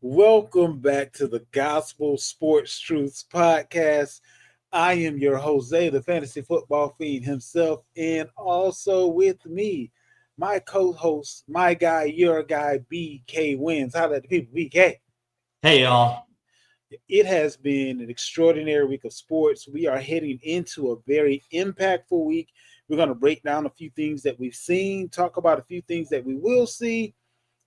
Welcome back to the Gospel Sports Truths Podcast. I am your Jose, the fantasy football fiend himself, and also with me, my co-host, my guy, your guy, BK Wins. How about the people, BK? Hey, y'all. It has been an extraordinary week of sports. We are heading into a very impactful week. We're going to break down a few things that we've seen, talk about a few things that we will see.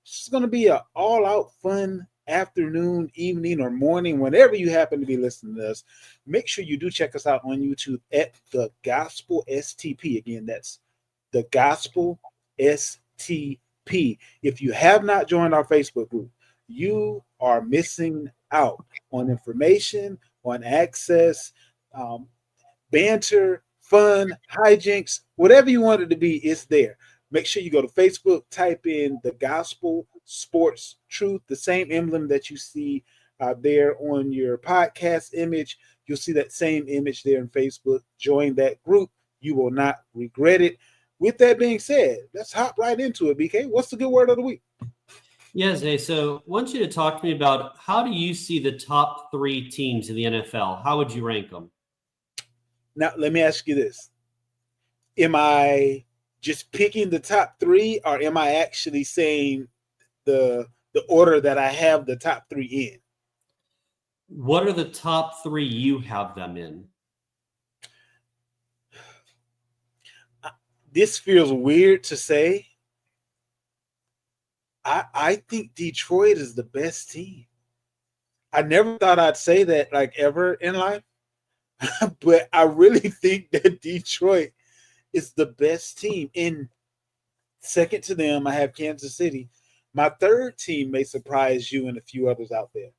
It's going to be an all-out fun afternoon, evening, or morning, whenever you happen to be listening to us. Make sure you do check us out on YouTube at The Gospel STP. Again, that's The Gospel STP. If you have not joined our Facebook group, you are missing out on information, on access, um, banter, fun, hijinks, whatever you want it to be, it's there. Make sure you go to Facebook, type in the Gospel Sports Truth, the same emblem that you see there on your podcast image. You'll see that same image there in Facebook. Join that group. You will not regret it. With that being said, let's hop right into it, BK. What's the good word of the week? Yes, hey, so I want you to talk to me about how do you see the top three teams in the NFL? How would you rank them? Now, let me ask you this. Am I just picking the top three, or am I actually saying the order that I have the top three in? What are the top three you have them in? This feels weird to say. I think Detroit is the best team. I never thought I'd say that like ever in life, but I really think that Detroit is the best team. And second to them, I have Kansas City. My third team may surprise you and a few others out there.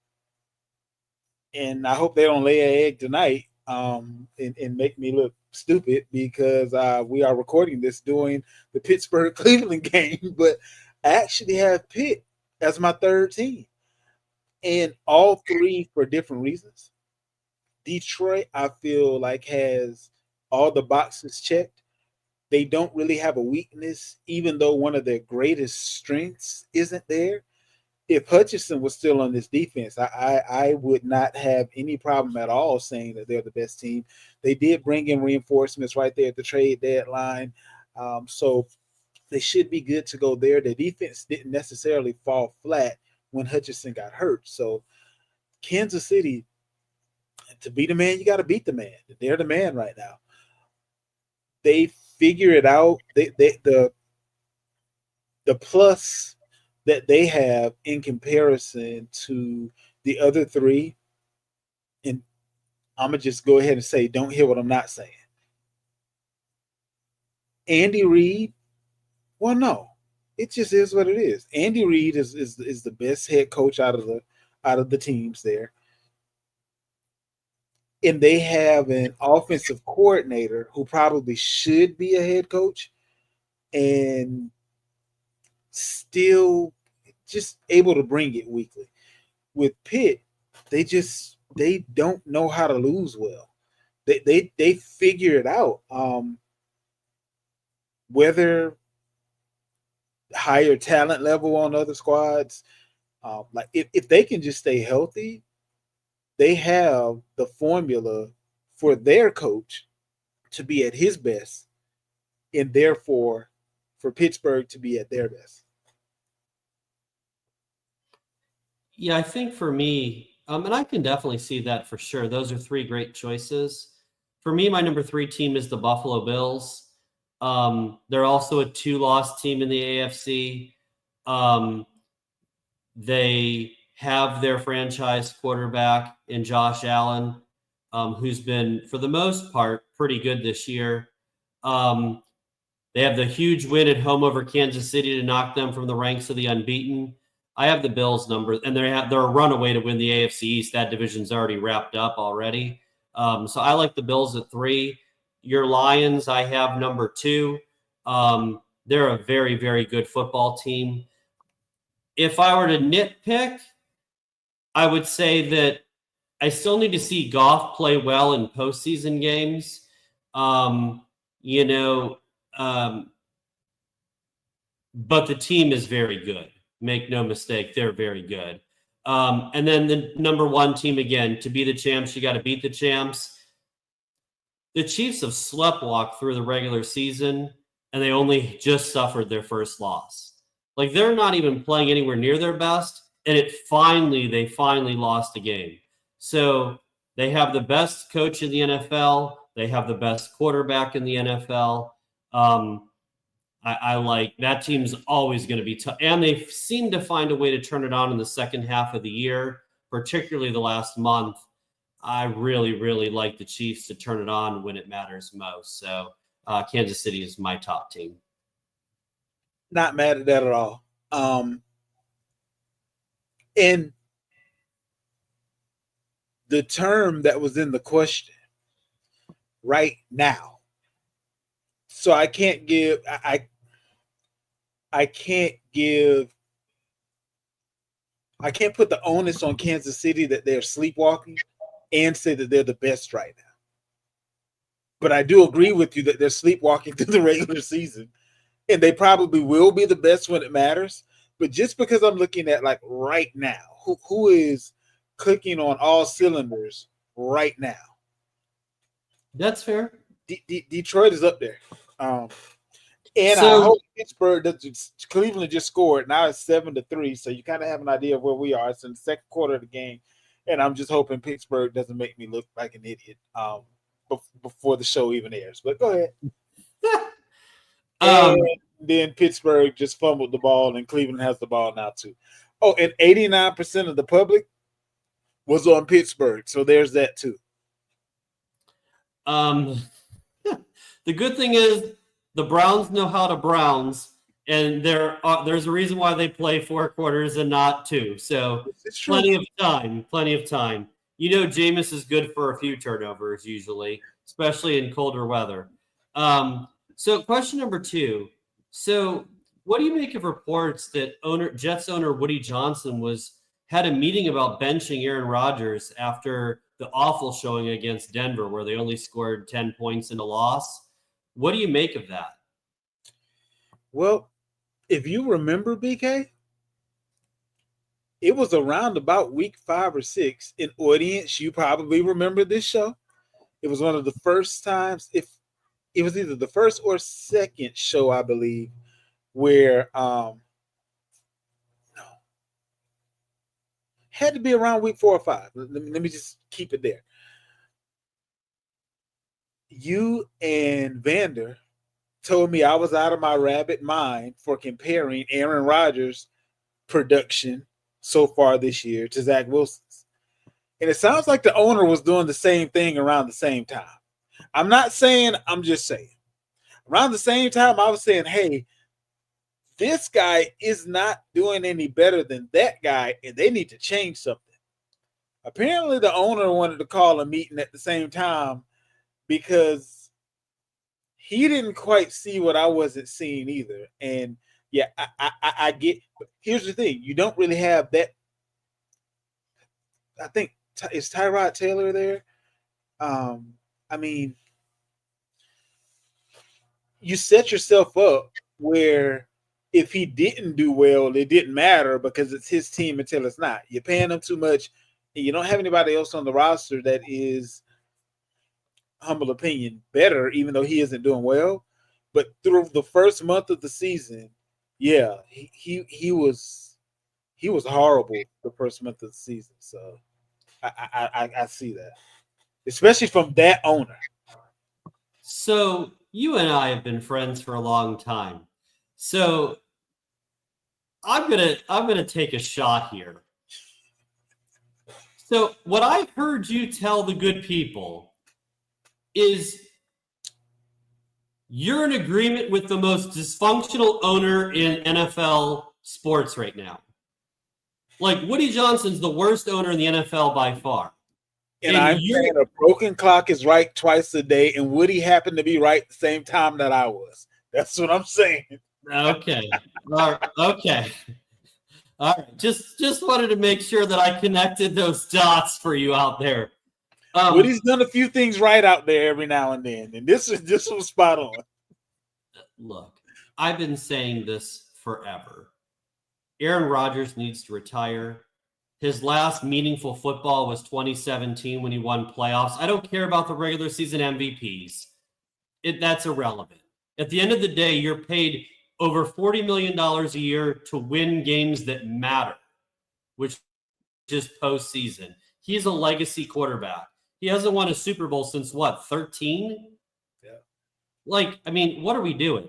And I hope they don't lay an egg tonight and make me look stupid because we are recording this during the Pittsburgh Cleveland game. But I actually have Pitt as my third team, and all three for different reasons. Detroit, I feel like, has all the boxes checked. They don't really have a weakness, even though one of their greatest strengths isn't there. If Hutchinson was still on this defense, I would not have any problem at all saying that they're the best team. They did bring in reinforcements right there at the trade deadline. So they should be good to go there. The defense didn't necessarily fall flat when Hutchinson got hurt. So Kansas City, to be the man, you got to beat the man. They're the man right now. They figure it out. The plus that they have in comparison to the other three, and I'm gonna just go ahead and say, don't hear what I'm not saying. Andy Reid, well, no, it just is what it is. Andy Reid is the best head coach out of the teams there, and they have an offensive coordinator who probably should be a head coach, and still just able to bring it weekly. With Pitt, they don't know how to lose well. They figure it out. Whether higher talent level on other squads, like if they can just stay healthy, they have the formula for their coach to be at his best, and therefore for Pittsburgh to be at their best. Yeah, I think for me, and I can definitely see that for sure. Those are three great choices. For me, my number three team is the Buffalo Bills. They're also a two-loss team in the AFC. Um, they have their franchise quarterback in Josh Allen, who's been, for the most part, pretty good this year. Um, they have the huge win at home over Kansas City to knock them from the ranks of the unbeaten. I have the Bills number, and they're a runaway to win the AFC East. That division's already wrapped up already. So I like the Bills at 3. Your Lions, I have number 2. They're a very, very good football team. If I were to nitpick, I would say that I still need to see Goff play well in postseason games. Um, you know, um, but the team is very good. Make no mistake, they're very good. And then the number one team again, to be the champs, you got to beat the champs. The Chiefs have sleptwalked through the regular season, and they only just suffered their first loss. Like they're not even playing anywhere near their best, and they finally lost a game. So they have the best coach in the NFL. They have the best quarterback in the NFL. I like that team's always going to be tough, and they seem to find a way to turn it on in the second half of the year, particularly the last month. I really, really like the Chiefs to turn it on when it matters most. So Kansas City is my top team. Not mad at that at all. And the term that was in the question right now. So I can't give I can't give I can't put the onus on Kansas City that they're sleepwalking and say that they're the best right now. But I do agree with you that they're sleepwalking through the regular season, and they probably will be the best when it matters. But just because I'm looking at like right now, who is clicking on all cylinders right now? That's fair. Detroit is up there. And I So hope Pittsburgh does. Cleveland just scored. Now it's 7-3, so you kind of have an idea of where we are. It's in the second quarter of the game, and I'm just hoping Pittsburgh doesn't make me look like an idiot before the show even airs. But go ahead. And then Pittsburgh just fumbled the ball, and Cleveland has the ball now too. Oh, and 89% of the public was on Pittsburgh, so there's that too. the good thing is the Browns know how to Browns, and there's a reason why they play 4 quarters and not 2. So plenty of time. You know, Jameis is good for a few turnovers usually, especially in colder weather. So question number 2. So what do you make of reports that Jets owner Woody Johnson had a meeting about benching Aaron Rodgers after the awful showing against Denver, where they only scored 10 points in a loss? What do you make of that? Well, if you remember, BK, it was around about week 5 or 6. In audience, you probably remember this show. It was one of the first times, if it was either the first or second show, I believe, where had to be around week 4 or 5. Let me just keep it there. You and Vander told me I was out of my rabbit mind for comparing Aaron Rodgers' production so far this year to Zach Wilson's. And it sounds like the owner was doing the same thing around the same time. I'm not saying, I'm just saying. Around the same time, I was saying, hey, this guy is not doing any better than that guy, and they need to change something. Apparently, the owner wanted to call a meeting at the same time because he didn't quite see what I wasn't seeing either. And yeah, I get. But here's the thing: you don't really have that. I think is Tyrod Taylor there. I mean, you set yourself up where if he didn't do well, it didn't matter because it's his team until it's not. You're paying him too much, and you don't have anybody else on the roster that is, humble opinion, better, even though he isn't doing well. But through the first month of the season, yeah, he was horrible the first month of the season. So I see that, especially from that owner. So you and I have been friends for a long time. So I'm gonna take a shot here. So what I heard you tell the good people is you're in agreement with the most dysfunctional owner in NFL sports right now. Like Woody Johnson's the worst owner in the NFL by far. And I'm saying a broken clock is right twice a day, and Woody happened to be right at the same time that I was. That's what I'm saying. Okay. Okay. All right. Just wanted to make sure that I connected those dots for you out there. Woody's done a few things right out there every now and then, and this was spot on. Look, I've been saying this forever. Aaron Rodgers needs to retire. His last meaningful football was 2017 when he won playoffs. I don't care about the regular season MVPs. That's irrelevant. At the end of the day, you're paid over $40 million a year to win games that matter, which is postseason. He's a legacy quarterback. He hasn't won a Super Bowl since what, 13? Yeah. Like, I mean, what are we doing?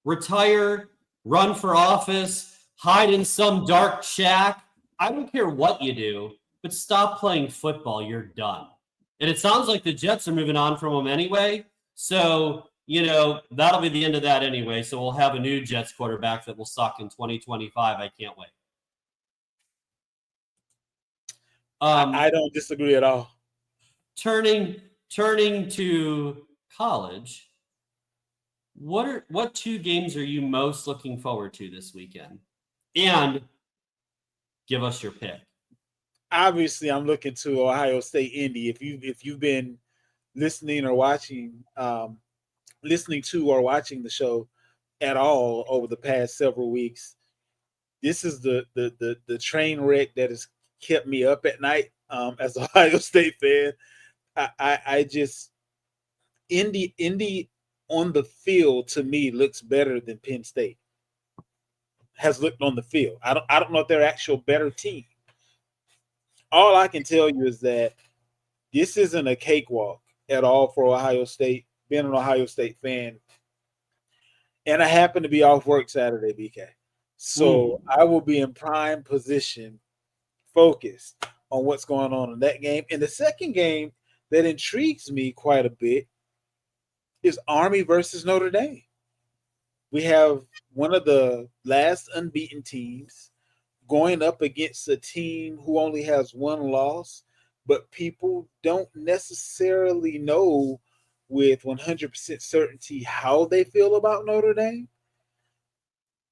Retire, run for office, hide in some dark shack. I don't care what you do, but stop playing football. You're done. And it sounds like the Jets are moving on from him anyway. So, that'll be the end of that anyway. So we'll have a new Jets quarterback that will suck in 2025. I can't wait. I don't disagree at all. Turning to college, what two games are you most looking forward to this weekend? And give us your pick. Obviously, I'm looking to Ohio State Indy. If you've been listening or watching, listening to or watching the show at all over the past several weeks, this is the train wreck that has kept me up at night as an Ohio State fan. I just Indy on the field to me looks better than Penn State has looked on the field. I don't know if they're actual better team. All I can tell you is that this isn't a cakewalk at all for Ohio State. Being an Ohio State fan, and I happen to be off work Saturday, BK. So I will be in prime position, focused on what's going on in that game. And the second game that intrigues me quite a bit is Army versus Notre Dame. We have one of the last unbeaten teams going up against a team who only has one loss, but people don't necessarily know with 100% certainty how they feel about Notre Dame,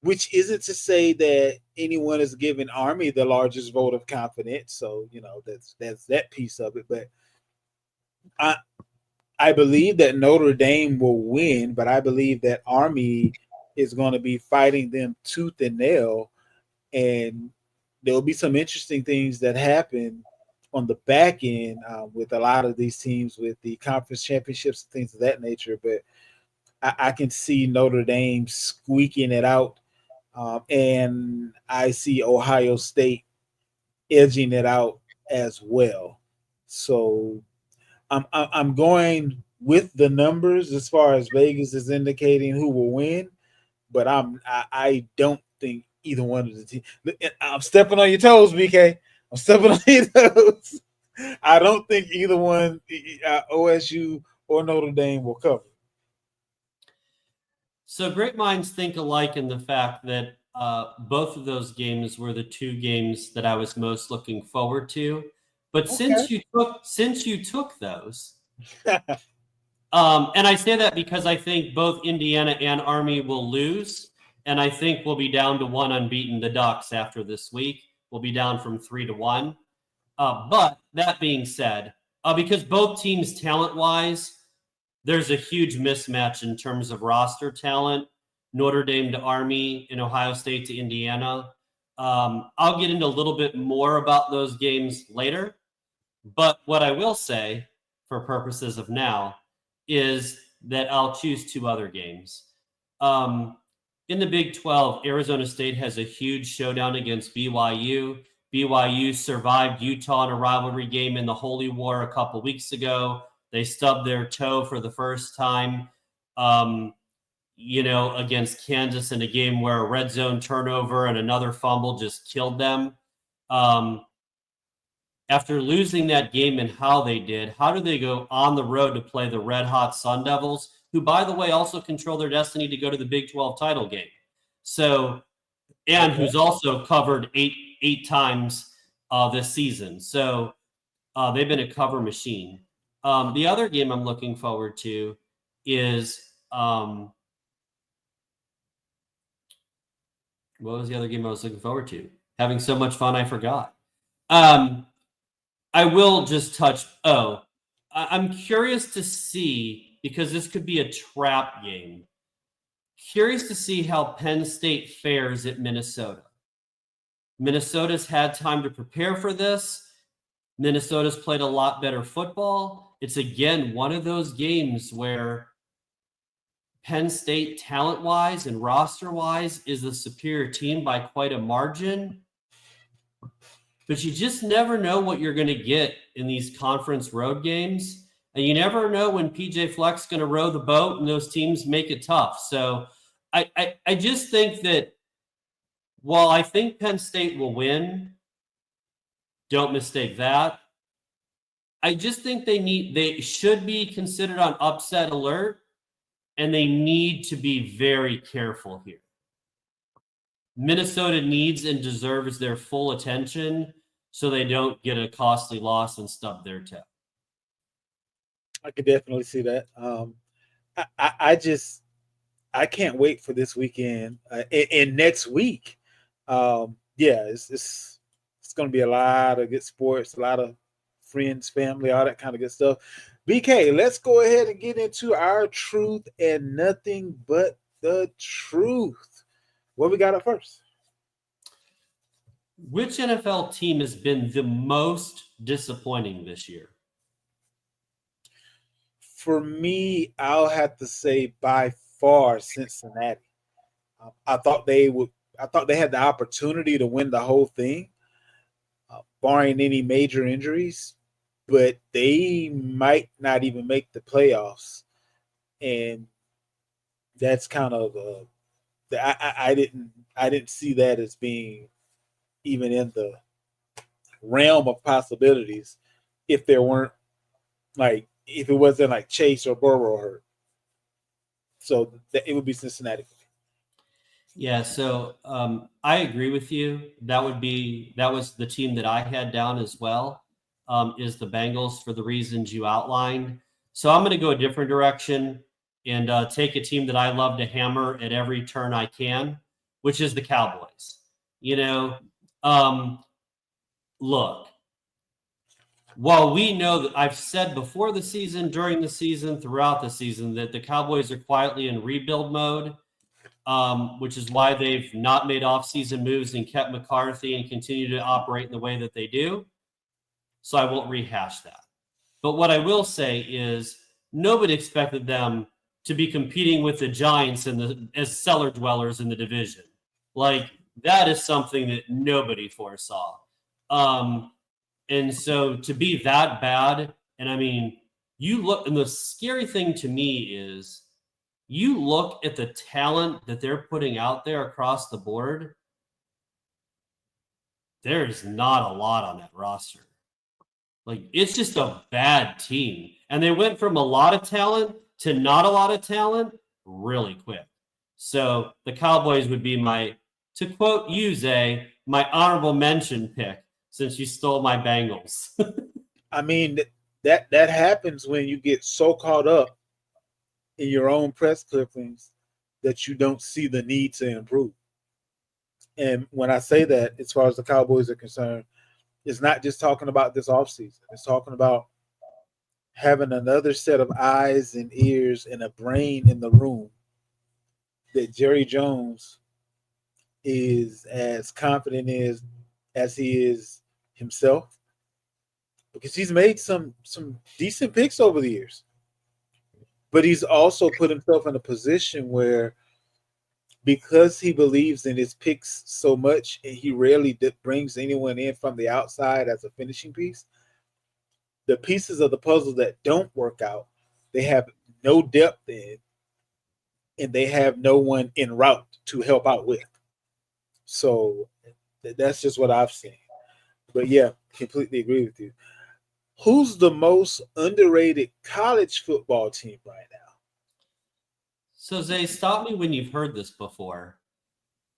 which isn't to say that anyone is giving Army the largest vote of confidence. So, that's that piece of it. But I believe that Notre Dame will win, but I believe that Army is going to be fighting them tooth and nail. And there'll be some interesting things that happen on the back end with a lot of these teams with the conference championships and things of that nature. But I can see Notre Dame squeaking it out. And I see Ohio State edging it out as well. So I'm going with the numbers as far as Vegas is indicating who will win, but I don't think either one of the teams. I'm stepping on your toes, BK. I'm stepping on your toes. I don't think either one, OSU or Notre Dame, will cover. So great minds think alike in the fact that both of those games were the two games that I was most looking forward to. But Okay. since you took those, and I say that because I think both Indiana and Army will lose, and I think we'll be down to one unbeaten. The Ducks after this week will be down from 3-1. But that being said, because both teams talent-wise, there's a huge mismatch in terms of roster talent. Notre Dame to Army and Ohio State to Indiana. I'll get into a little bit more about those games later. But what I will say, for purposes of now, is that I'll choose two other games. In the Big 12, Arizona State has a huge showdown against BYU. BYU survived Utah in a rivalry game in the Holy War a couple weeks ago. They stubbed their toe for the first time, against Kansas in a game where a red zone turnover and another fumble just killed them. After losing that game and how they did, how do they go on the road to play the red hot Sun Devils, who, by the way, also control their destiny to go to the Big 12 title game? So, and who's also covered eight times this season. So they've been a cover machine. The other game I'm looking forward to is what was the other game I was looking forward to? Having so much fun, I forgot. I will just touch. I'm curious to see, because this could be a trap game. Curious to see how Penn State fares at Minnesota. Minnesota's had time to prepare for this. Minnesota's played a lot better football. It's, again, one of those games where Penn State, talent-wise and roster-wise, is the superior team by quite a margin. But you just never know what you're going to get in these conference road games. And you never know when PJ Fleck's going to row the boat and those teams make it tough. So I just think that while I think Penn State will win, don't mistake that. I just think they should be considered on upset alert, and they need to be very careful here. Minnesota needs and deserves their full attention so they don't get a costly loss and stub their toe. I could definitely see that. I can't wait for this weekend and next week. Yeah, it's going to be a lot of good sports, a lot of friends, family, all that kind of good stuff. BK, let's go ahead and get into our truth and nothing but the truth. What we got up first? Which NFL team has been the most disappointing this year? For me, I'll have to say by far Cincinnati. I thought they would. I thought they had the opportunity to win the whole thing, barring any major injuries, but they might not even make the playoffs, and that's kind of I didn't see that as being even in the realm of possibilities if there weren't if it wasn't like Chase or Burrow hurt. So it would be Cincinnati. Yeah, so I agree with you. That was the team that I had down as well, is the Bengals for the reasons you outlined. So I'm going to go a different direction and take a team that I love to hammer at every turn I can, which is the Cowboys. Look, while we know that I've said before the season, during the season, throughout the season, that the Cowboys are quietly in rebuild mode, which is why they've not made offseason moves and kept McCarthy and continue to operate in the way that they do. So I won't rehash that. But what I will say is nobody expected them to be competing with the Giants as cellar dwellers in the division. That is something that nobody foresaw. And so to be that bad, and I mean, you look, and the scary thing to me is you look at the talent that they're putting out there across the board, there's not a lot on that roster. It's just a bad team. And they went from a lot of talent to not a lot of talent really quick. So the Cowboys would be to quote you, Zay, my honorable mention pick, since you stole my Bengals. I mean, that happens when you get so caught up in your own press clippings that you don't see the need to improve. And when I say that, as far as the Cowboys are concerned, it's not just talking about this offseason. It's talking about having another set of eyes and ears and a brain in the room that Jerry Jones is as confident as he is himself, because he's made some decent picks over the years, but he's also put himself in a position where, because he believes in his picks so much and he rarely brings anyone in from the outside as a finishing piece, the pieces of the puzzle that don't work out, they have no depth in, and they have no one en route to help out with. So that's just what I've seen. But yeah, completely agree with you. Who's the most underrated college football team right now? So, Zay, stop me when you've heard this before.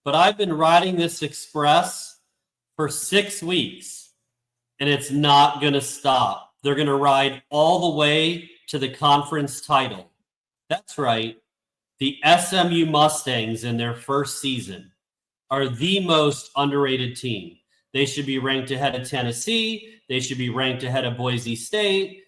But I've been riding this express for 6 weeks, and it's not going to stop. They're going to ride all the way to the conference title. That's right. The SMU Mustangs in their first season are the most underrated team. They should be ranked ahead of Tennessee. They should be ranked ahead of Boise State.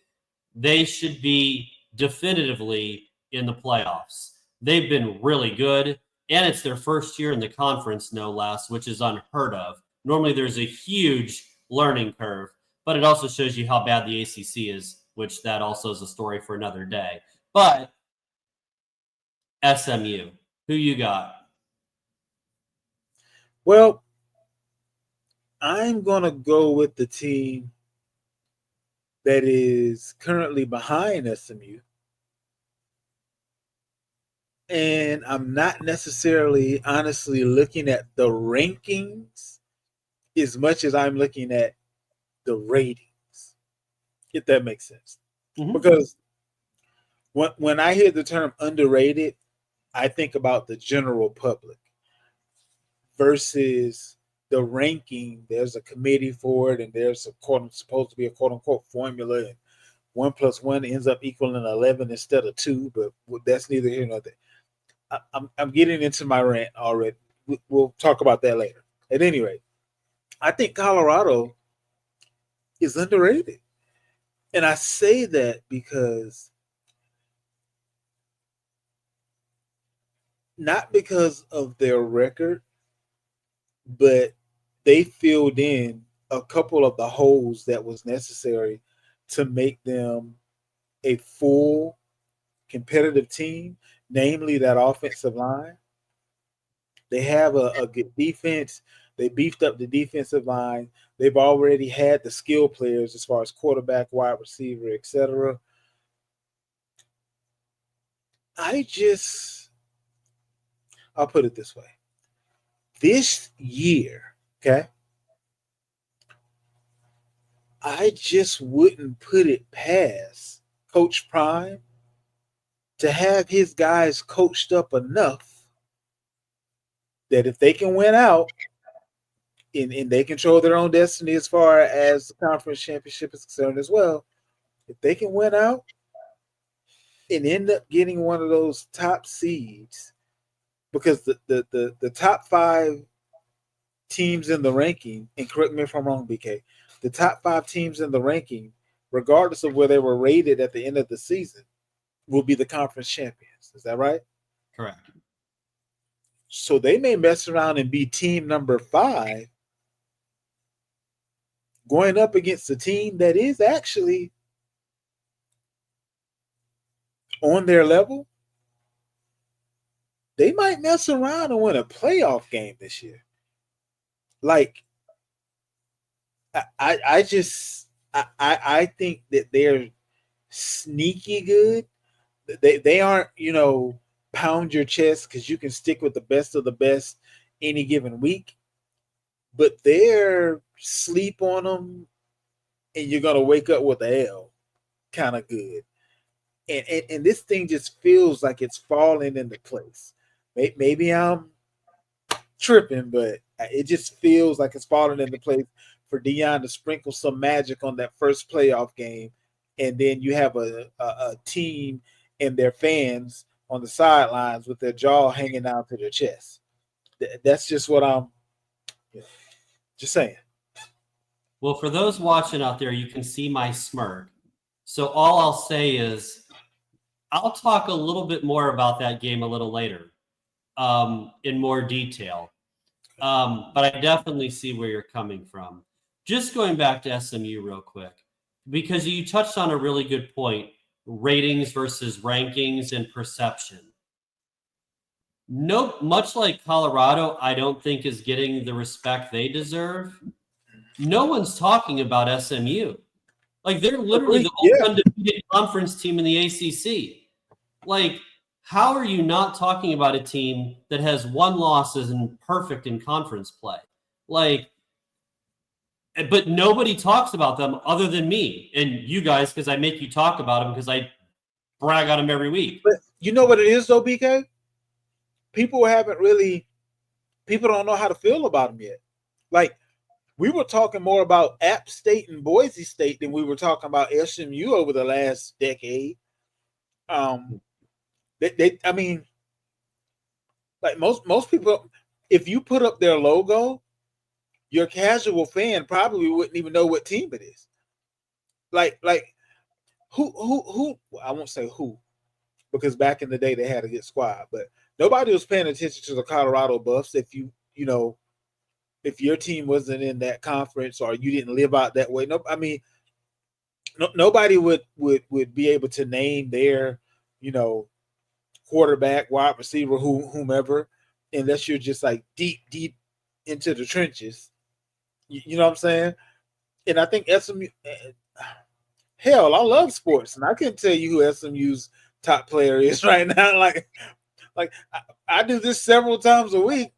They should be definitively in the playoffs. They've been really good, and it's their first year in the conference, no less, which is unheard of Normally, there's a huge learning curve, but it also shows you how bad the ACC is, which that also is a story for another day. But SMU, who you got? Well, I'm gonna go with the team that is currently behind SMU, and I'm not necessarily honestly looking at the rankings as much as I'm looking at the ratings, if that makes sense. Mm-hmm. Because when I hear the term underrated, I think about the general public versus the ranking. There's a committee for it, and there's a supposed to be a quote unquote formula, and 1 plus 1 ends up equaling 11 instead of 2. But that's neither here nor there. I'm getting into my rant already. We'll talk about that later. At any rate, I think Colorado is underrated, and I say that because not because of their record, but they filled in a couple of the holes that was necessary to make them a full competitive team, namely that offensive line. They have a good defense. They beefed up the defensive line. They've already had the skill players as far as quarterback, wide receiver, etc. I just, I'll put it this way. This year, okay, I just wouldn't put it past Coach Prime to have his guys coached up enough that if they can win out and they control their own destiny as far as the conference championship is concerned as well, if they can win out and end up getting one of those top seeds, because the top five teams in the ranking, and correct me if I'm wrong, BK, the top five teams in the ranking, regardless of where they were rated at the end of the season, will be the conference champions. Is that right? Correct. So they may mess around and be team number 5 going up against a team that is actually on their level. They might mess around and win a playoff game this year. Like I just I think that they're sneaky good. They aren't, pound your chest because you can stick with the best of the best any given week, but they're sleep on them and you're gonna wake up with a L kind of good. And this thing just feels like it's falling into place. Maybe I'm tripping, but it just feels like it's falling into place for Dion to sprinkle some magic on that first playoff game, and then you have a team and their fans on the sidelines with their jaw hanging out to their chest. That's just what I'm just saying. Well, for those watching out there, you can see my smirk. So all I'll say is I'll talk a little bit more about that game a little later in more detail. But I definitely see where you're coming from. Just going back to SMU real quick, because you touched on a really good point, ratings versus rankings and perception. No, much like Colorado, I don't think is getting the respect they deserve. No one's talking about SMU. Like they're literally Agree? the Yeah. only undefeated conference team in the ACC. Like, how are you not talking about a team that has one loss and perfect in conference play? Like, but nobody talks about them other than me and you guys because I make you talk about them because I brag on them every week. But you know what it is though, BK? People haven't really. People don't know how to feel about them yet. Like we were talking more about App State and Boise State than we were talking about SMU over the last decade. Um, I mean, like most people, if you put up their logo, your casual fan probably wouldn't even know what team it is. Like who? I won't say who because back in the day they had a good squad, but nobody was paying attention to the Colorado Buffs. If you know if your team wasn't in that conference or you didn't live out that way. No, I mean, nobody would be able to name their, you know, quarterback, wide receiver, whomever, unless you're just like deep into the trenches. You know what I'm saying? And I think SMU, hell, I love sports, and I can tell you who SMU's top player is right now. Like I do this several times a week,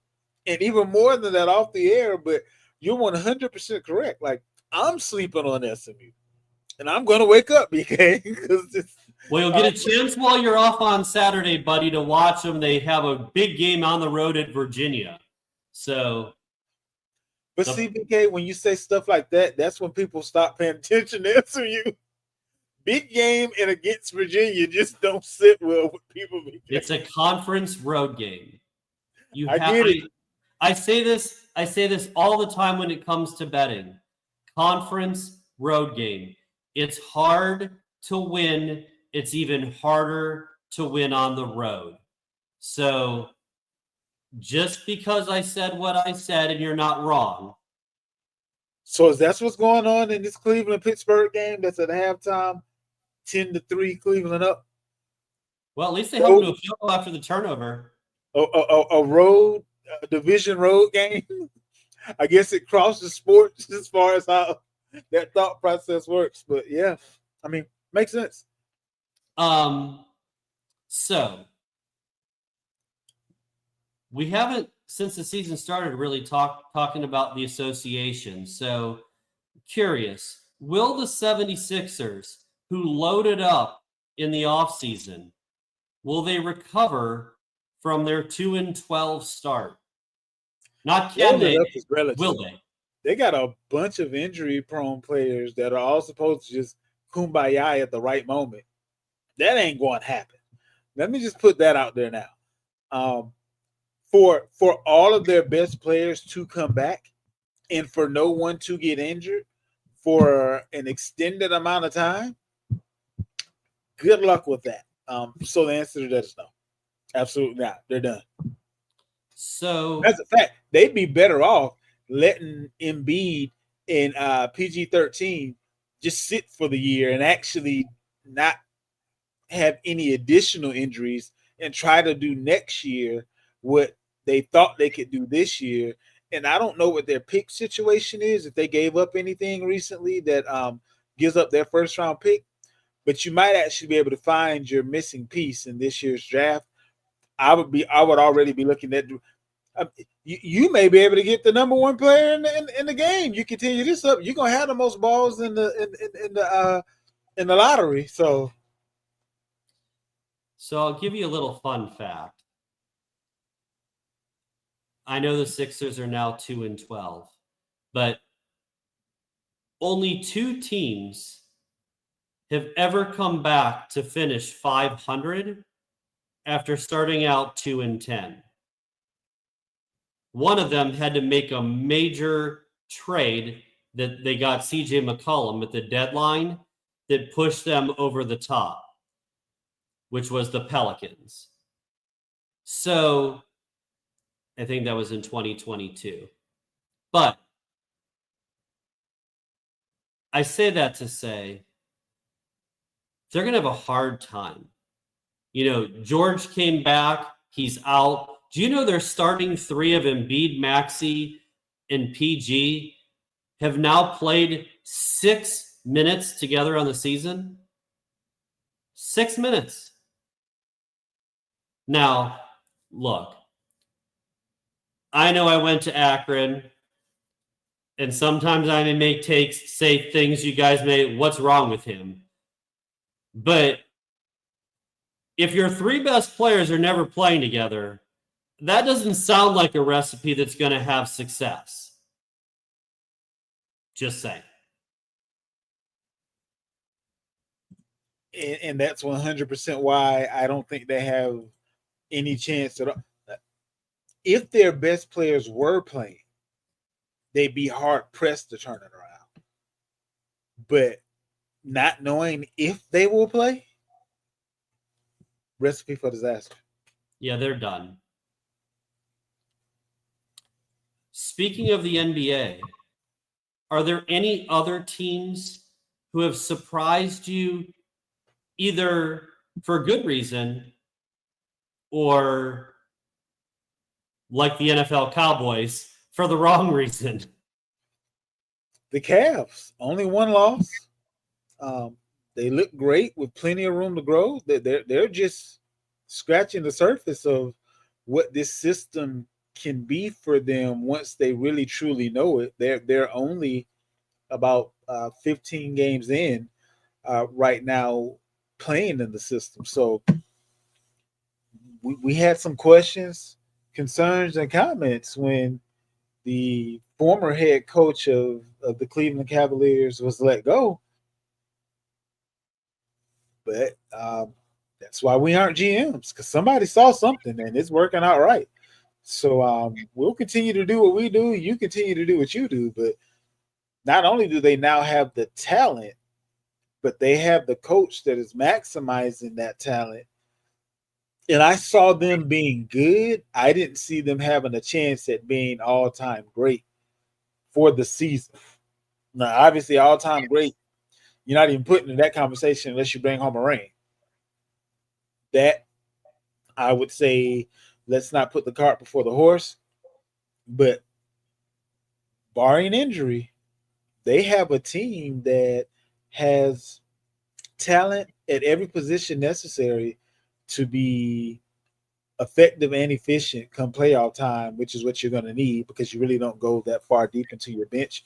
and even more than that off the air. But you're 100% correct. Like I'm sleeping on SMU, and I'm going to wake up, BK, because Well, you'll get a chance while you're off on Saturday, buddy, to watch them. They have a big game on the road at Virginia. So, but see, BK, when you say stuff like that, that's when people stop paying attention to SMU. Big game and against Virginia just don't sit well with people. BK. It's a conference road game. You I have get it. I say this all the time when it comes to betting. Conference road game. It's hard to win. It's even harder to win on the road. So just because I said what I said and you're not wrong. So is that what's going on in this Cleveland Pittsburgh game? That's at halftime, 10-3, Cleveland up. Well, at least they held to a field goal after the turnover. A road, a division road game. I guess it crosses sports as far as how that thought process works. But yeah, I mean, makes sense. So we haven't, since the season started, really talking about the association. So curious, will the 76ers, who loaded up in the offseason, will they recover from their 2-12 start? Not can they, will they? They got a bunch of injury-prone players that are all supposed to just kumbaya at the right moment. That ain't going to happen. Let me just put that out there now. For all of their best players to come back and for no one to get injured for an extended amount of time, good luck with that. So the answer to that is no. Absolutely not. They're done. So as a fact, they'd be better off letting Embiid and PG-13 just sit for the year and actually not have any additional injuries and try to do next year what they thought they could do this year. And I don't know what their pick situation is, if they gave up anything recently that gives up their first round pick, but you might actually be able to find your missing piece in this year's draft. I would already be looking at you may be able to get the number one player in the game. You continue this up, you're gonna have the most balls in the lottery. So I'll give you a little fun fact. I know the Sixers are now 2-12, but only 2 teams have ever come back to finish 500 after starting out 2-10. One of them had to make a major trade that they got CJ McCollum at the deadline that pushed them over the top, which was the Pelicans. So I think that was in 2022. But I say that to say they're going to have a hard time. You know, George came back. He's out. Do you know their starting 3 of Embiid, Maxey, and PG have now played 6 minutes together on the season? 6 minutes. Now, look, I know I went to Akron, and sometimes I may make takes, say things you guys may, what's wrong with him? But if your 3 best players are never playing together, that doesn't sound like a recipe that's going to have success. Just saying. And that's 100% why I don't think they have any chance at all. If their best players were playing, they'd be hard pressed to turn it around. But not knowing if they will play, recipe for disaster. Yeah, they're done. Speaking of the NBA, are there any other teams who have surprised you either for good reason or like the NFL Cowboys for the wrong reason? The Cavs, only one loss. Um, they look great with plenty of room to grow. They're just scratching the surface of what this system can be for them once they really truly know it. They're only about 15 games in right now playing in the system. So we had some questions, concerns, and comments when the former head coach of the Cleveland Cavaliers was let go. But that's why we aren't GMs, because somebody saw something and it's working out right. So we'll continue to do what we do. You continue to do what you do. But not only do they now have the talent, but they have the coach that is maximizing that talent. And I saw them being good. I didn't see them having a chance at being all time great for the season. Now, obviously, all time great, you're not even putting in that conversation unless you bring home a ring. That I would say, let's not put the cart before the horse. But barring injury, they have a team that has talent at every position necessary to be effective and efficient come playoff time, which is what you're going to need because you really don't go that far deep into your bench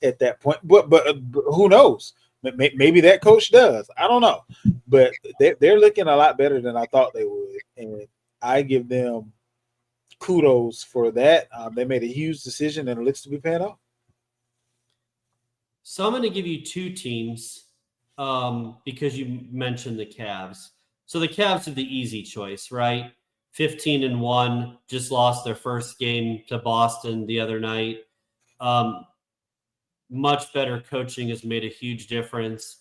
at that point. But who knows? Maybe that coach does. I don't know. But they're looking a lot better than I thought they would, and I give them kudos for that. They made a huge decision, and it looks to be paying off. So I'm going to give you two teams because you mentioned the Cavs. So the Cavs are the easy choice, right? 15-1, just lost their first game to Boston the other night. Um, Much better coaching has made a huge difference.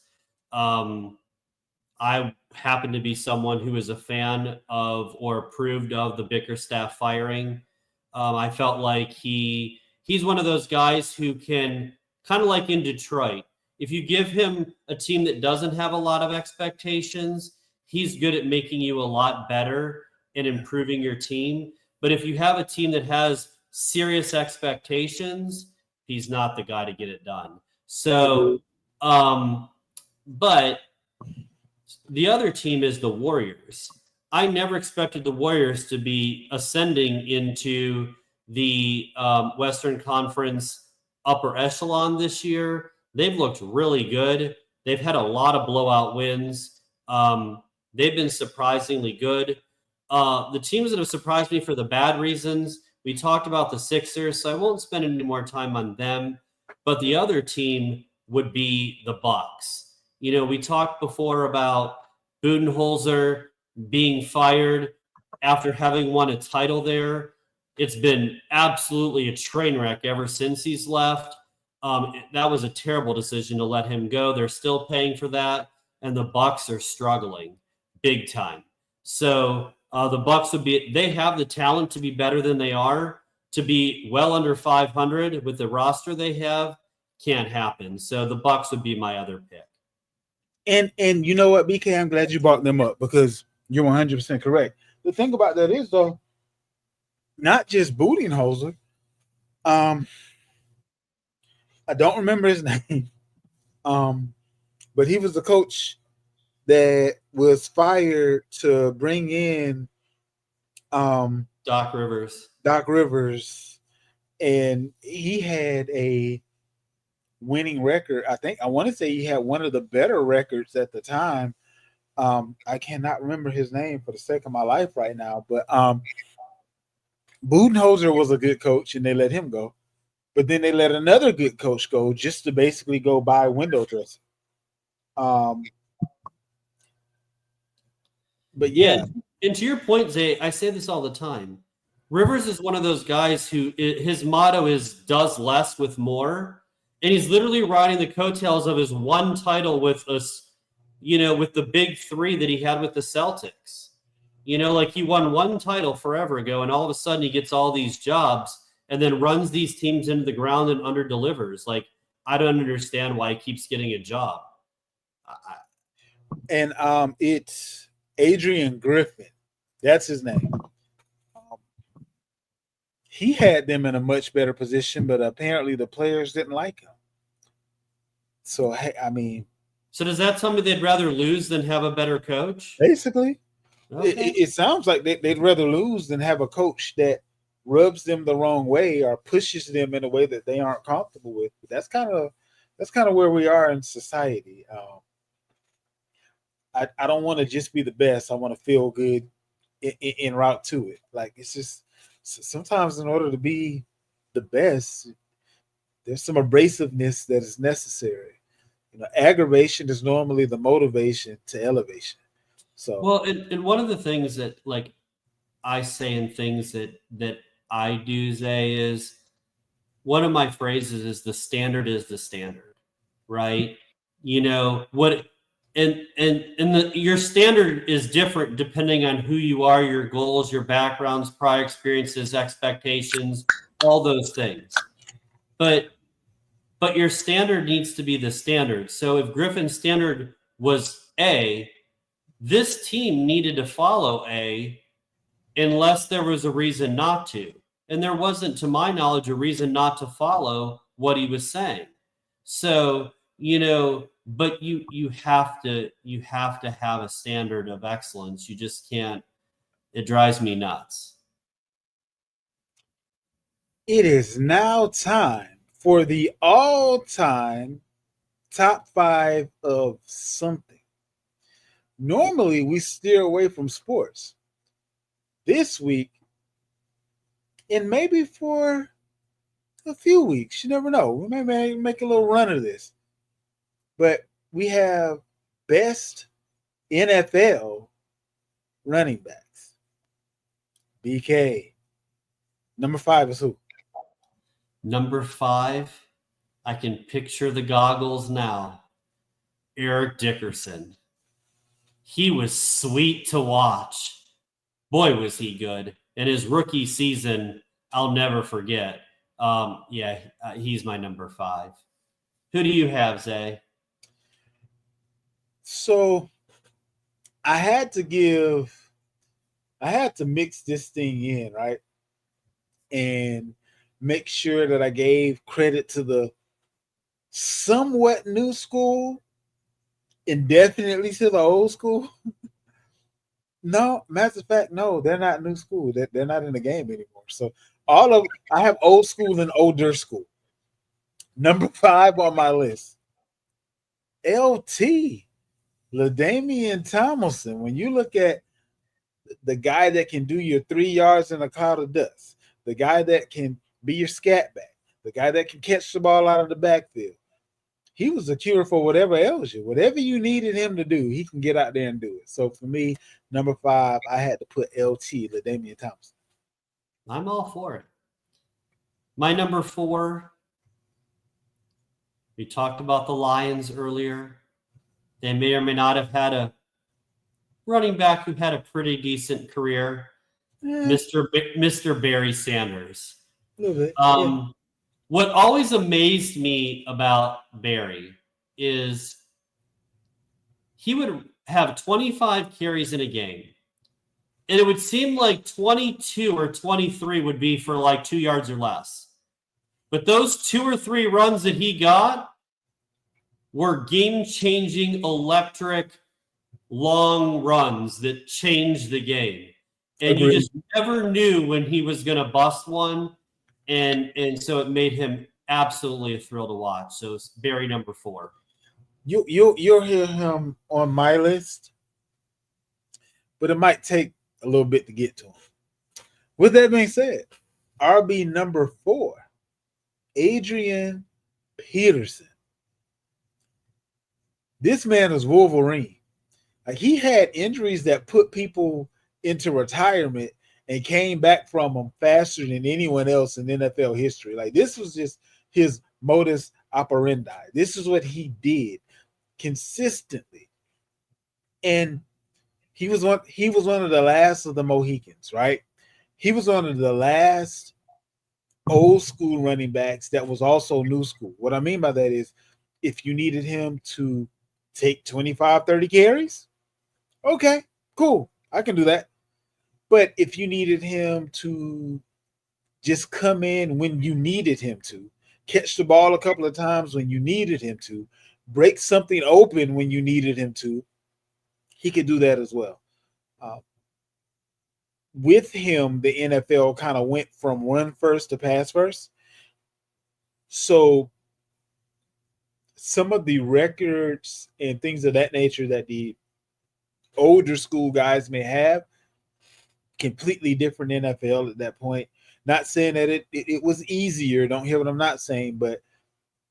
I happen to be someone who is a fan of or approved of the Bickerstaff firing. I felt like he's one of those guys who can kind of like in Detroit. If you give him a team that doesn't have a lot of expectations, he's good at making you a lot better and improving your team. But if you have a team that has serious expectations, he's not the guy to get it done. So, but the other team is the Warriors. I never expected the Warriors to be ascending into the Western Conference upper echelon this year. They've looked really good. They've had a lot of blowout wins. They've been surprisingly good. The teams that have surprised me for the bad reasons, we talked about the Sixers, so I won't spend any more time on them. But the other team would be the Bucks. You know, we talked before about Budenholzer being fired after having won a title there. It's been absolutely a train wreck ever since he's left. That was a terrible decision to let him go. They're still paying for that, and the Bucks are struggling big time. So the Bucks would be. They have the talent to be better than they are. To be well under 500 with the roster they have can't happen. So the Bucks would be my other pick. And you know what, BK, I'm glad you brought them up because you're 100% correct. The thing about that is though, not just Budenholzer. Um, I don't remember his name. Um, but he was the coach that was fired to bring in Doc Rivers. Doc Rivers, and he had a winning record. I want to say he had one of the better records at the time. I cannot remember his name for the sake of my life right now, but Budenholzer was a good coach, and they let him go. But then they let another good coach go just to basically go buy window dressing. Um, but yeah, And to your point, Zay, I say this all the time. Rivers is one of those guys who his motto is does less with more. And he's literally riding the coattails of his one title with us, you know, with the big three that he had with the Celtics. You know, like he won one title forever ago, and all of a sudden he gets all these jobs. and then runs these teams into the ground and under delivers. Like, I don't understand why he keeps getting a job. And it's Adrian Griffin. That's his name. Um, he had them in a much better position, but apparently the players didn't like him. So I mean, So does that tell me they'd rather lose than have a better coach? basically, Okay. it sounds like they'd rather lose than have a coach that rubs them the wrong way or pushes them in a way that they aren't comfortable with. But that's kind of where we are in society. I don't want to just be the best. I want to feel good in route to it. Like it's just sometimes in order to be the best, there's some abrasiveness that is necessary. Aggravation is normally the motivation to elevation. So Well, and one of the things that like I say and things that I do say is one of my phrases is the standard, right? You know what, and your standard is different depending on who you are, your goals, your backgrounds, prior experiences, expectations, all those things. But your standard needs to be the standard. So if Griffin's standard was A, this team needed to follow A unless there was a reason not to. And there wasn't, to my knowledge, a reason not to follow what he was saying. So, but you have to have a standard of excellence. You just can't. It drives me nuts. it is now time for the all-time top five of something. Normally, we steer away from sports. This week, and maybe for a few weeks, you never know. We may make a little run of this. But we have best NFL running backs. BK. Number 5 is who? Number 5, I can picture the goggles now. Eric Dickerson. He was sweet to watch. Boy, was he good. And his rookie season, I'll never forget. He's my number 5. Who do you have, Zay? So I had to mix this thing in, right? And make sure that I gave credit to the somewhat new school and definitely to the old school. No, matter of fact, no, they're not new school. They're not in the game anymore. So I have old school and older school. Number 5 on my list, LT, LaDainian Tomlinson. When you look at the guy that can do your 3 yards in a cloud of dust, the guy that can be your scat back, the guy that can catch the ball out of the backfield, he was a cure for whatever ails you. Whatever you needed him to do, he can get out there and do it. So for me, number 5, I had to put LT, LaDainian Tomlinson. I'm all for it. My number 4, we talked about the Lions earlier. They may or may not have had a running back who had a pretty decent career, Mr. Barry Sanders. A little bit. What always amazed me about Barry is he would have 25 carries in a game, and it would seem like 22 or 23 would be for like 2 yards or less. But those 2 or 3 runs that he got were game-changing, electric, long runs that changed the game. And Agreed. you just never knew when he was going to bust one. And so it made him absolutely a thrill to watch. So it's Barry number 4. You'll hear him on my list, but it might take a little bit to get to him. With that being said, RB number 4, Adrian Peterson. This man is Wolverine. Like he had injuries that put people into retirement and came back from them faster than anyone else in NFL history. Like this was just his modus operandi. This is what he did consistently. And he was one of the last of the Mohicans, right? He was one of the last old school running backs that was also new school. What I mean by that is if you needed him to take 25, 30 carries, okay, cool. I can do that. But if you needed him to just come in when you needed him to, catch the ball a couple of times when you needed him to, break something open when you needed him to, he could do that as well. Uh, with him, the NFL kind of went from run first to pass first. So some of the records and things of that nature that the older school guys may have, completely different NFL at that point. Not saying that it was easier. Don't hear what I'm not saying, but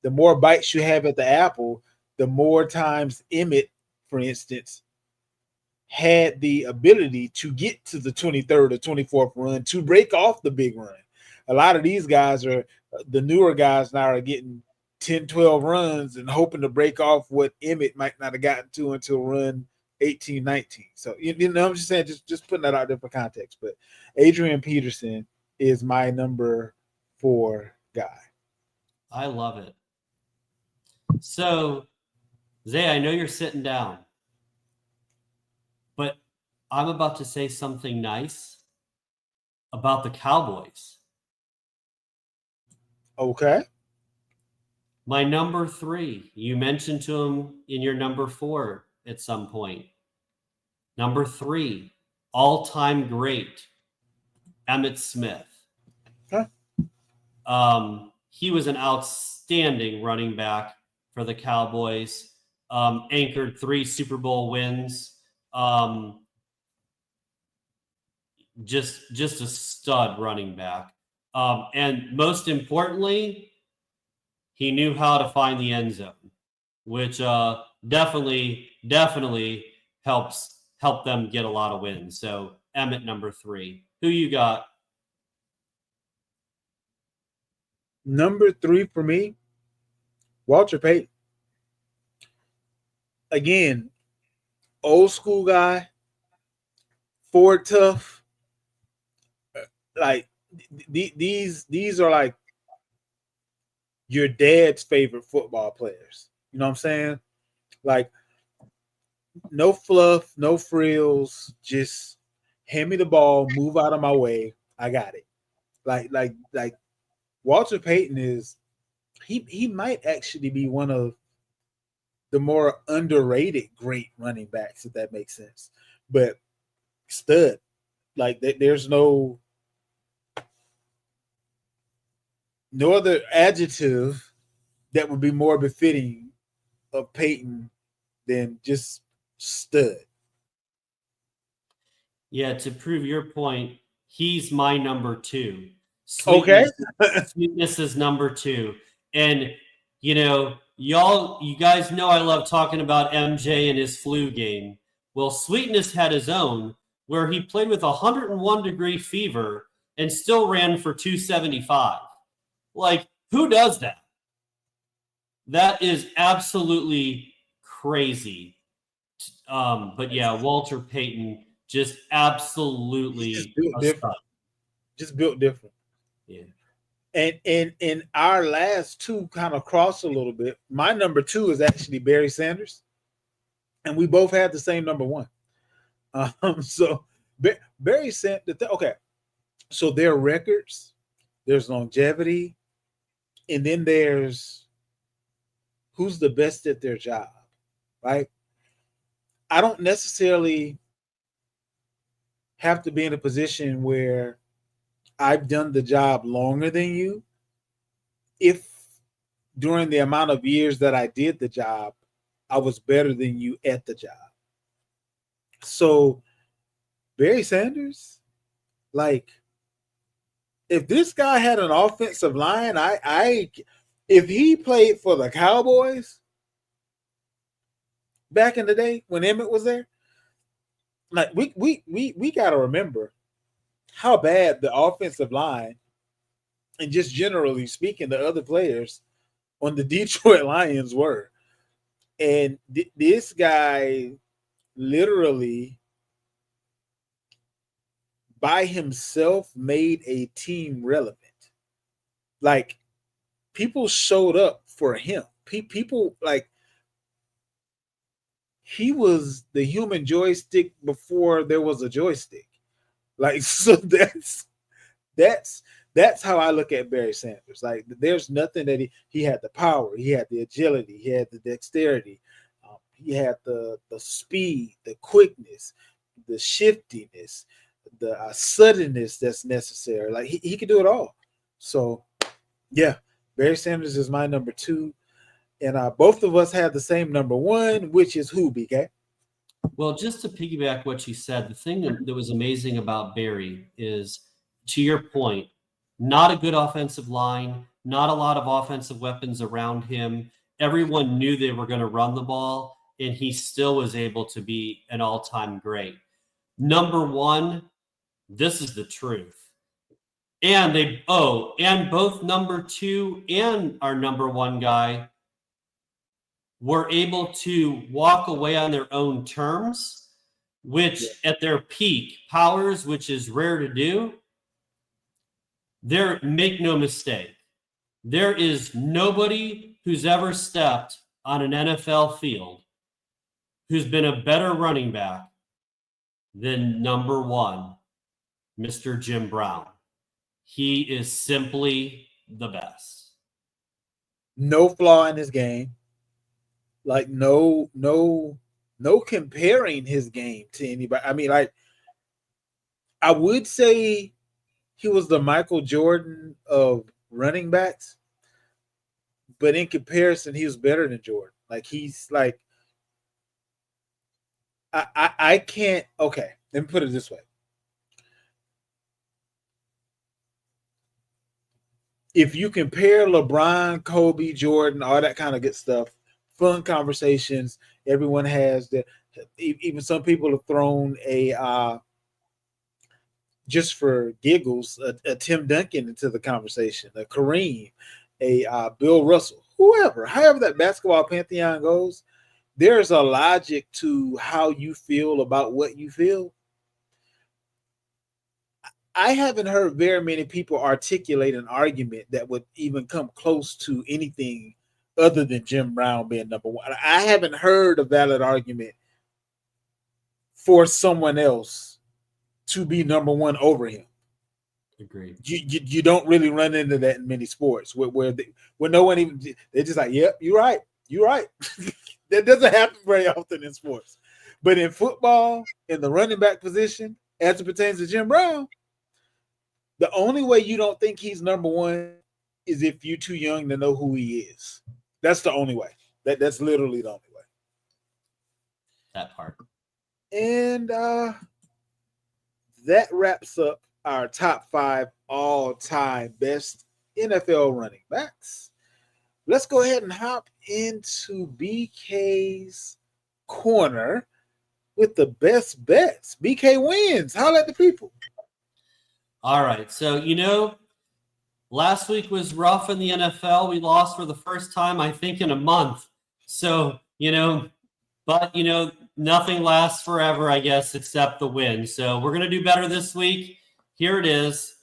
the more bites you have at the apple, the more times Emmett, for instance, had the ability to get to the 23rd or 24th run to break off the big run. A lot of these guys are the newer guys now are getting 10, 12 runs and hoping to break off what Emmett might not have gotten to until run 18, 19. So, you know, I'm just saying, just putting that out there for context. But Adrian Peterson is my number 4 guy. I love it. So, Zay, I know you're sitting down, but I'm about to say something nice about the Cowboys. Okay. My number 3, you mentioned to him in your number 4 at some point. Number 3, all-time great, Emmitt Smith. Huh? He was an outstanding running back for the Cowboys. Anchored 3 Super Bowl wins. Just a stud running back. And most importantly, he knew how to find the end zone, which definitely help them get a lot of wins. So Emmett, number 3. Who you got? Number 3 for me, Walter Payton. Again, old school guy, Ford tough. Like these are like your dad's favorite football players. You know what I'm saying? Like no fluff, no frills, just hand me the ball, move out of my way. I got it. Like Walter Payton is he might actually be one of the more underrated great running backs, if that makes sense. But stud, like there's no other adjective that would be more befitting of Peyton than just stud. Yeah, to prove your point, he's my number 2. Okay. Sweetness is number 2. And you guys know I love talking about MJ and his flu game. Well, Sweetness had his own where he played with 101-degree fever and still ran for 275. Like, who does that? That is absolutely crazy. But yeah, Walter Payton just He's just absolutely built a stud. different. Just built different. Yeah. And our last two kind of cross a little bit. My number 2 is actually Barry Sanders, and we both had the same number 1. So Barry Sanders. Okay, so there are records, there's longevity, and then there's who's the best at their job, right? I don't necessarily have to be in a position where I've done the job longer than you if during the amount of years that I did the job, I was better than you at the job. So Barry Sanders, like if this guy had an offensive line, I if he played for the Cowboys back in the day when Emmett was there, like we gotta remember how bad the offensive line and just generally speaking, the other players on the Detroit Lions were. And this guy literally by himself made a team relevant. Like people showed up for him. People like he was the human joystick before there was a joystick. Like so that's that's how I look at Barry Sanders. Like there's nothing that he had the power, he had the agility, he had the dexterity, he had the speed, the quickness, the shiftiness, the suddenness that's necessary. Like he could do it all. So yeah, Barry Sanders is my number two, and both of us have the same number one, which is who, BK? Well, just to piggyback what you said, the thing that was amazing about Barry is, to your point, not a good offensive line, not a lot of offensive weapons around him. Everyone knew they were going to run the ball, and he still was able to be an all-time great. Number one, this is the truth. And both number two and our number one guy were able to walk away on their own terms, Yeah. which at their peak powers, which is rare to do. There, make no mistake, there is nobody who's ever stepped on an NFL field who's been a better running back than number one, Mr. Jim Brown. He is simply the best. No flaw in his game. Like no comparing his game to anybody. I mean, like I would say he was the Michael Jordan of running backs, but in comparison, he was better than Jordan. Like he's like I can't. Okay, let me put it this way: if you compare LeBron, Kobe, Jordan, all that kind of good stuff, fun conversations everyone has. That even some people have thrown a just for giggles a Tim Duncan into the conversation, a Kareem, a Bill Russell, whoever, however that basketball pantheon goes. There's a logic to how you feel about what you feel. I haven't heard very many people articulate an argument that would even come close to anything other than Jim Brown being number one. I haven't heard a valid argument for someone else to be number one over him. Agreed. You don't really run into that in many sports where no one even they're just like, yep, you're right. That doesn't happen very often in sports, but in football, in the running back position, as it pertains to Jim Brown, the only way you don't think he's number one is if you're too young to know who he is. That's the only way. That's literally the only way. That part. And that wraps up our top five all-time best NFL running backs. Let's go ahead and hop into BK's corner with the best bets. BK wins. Holla at the people. All right. So, last week was rough in the NFL. We lost for the first time, I think, in a month. So, but, nothing lasts forever, I guess, except the win. So we're going to do better this week. Here it is.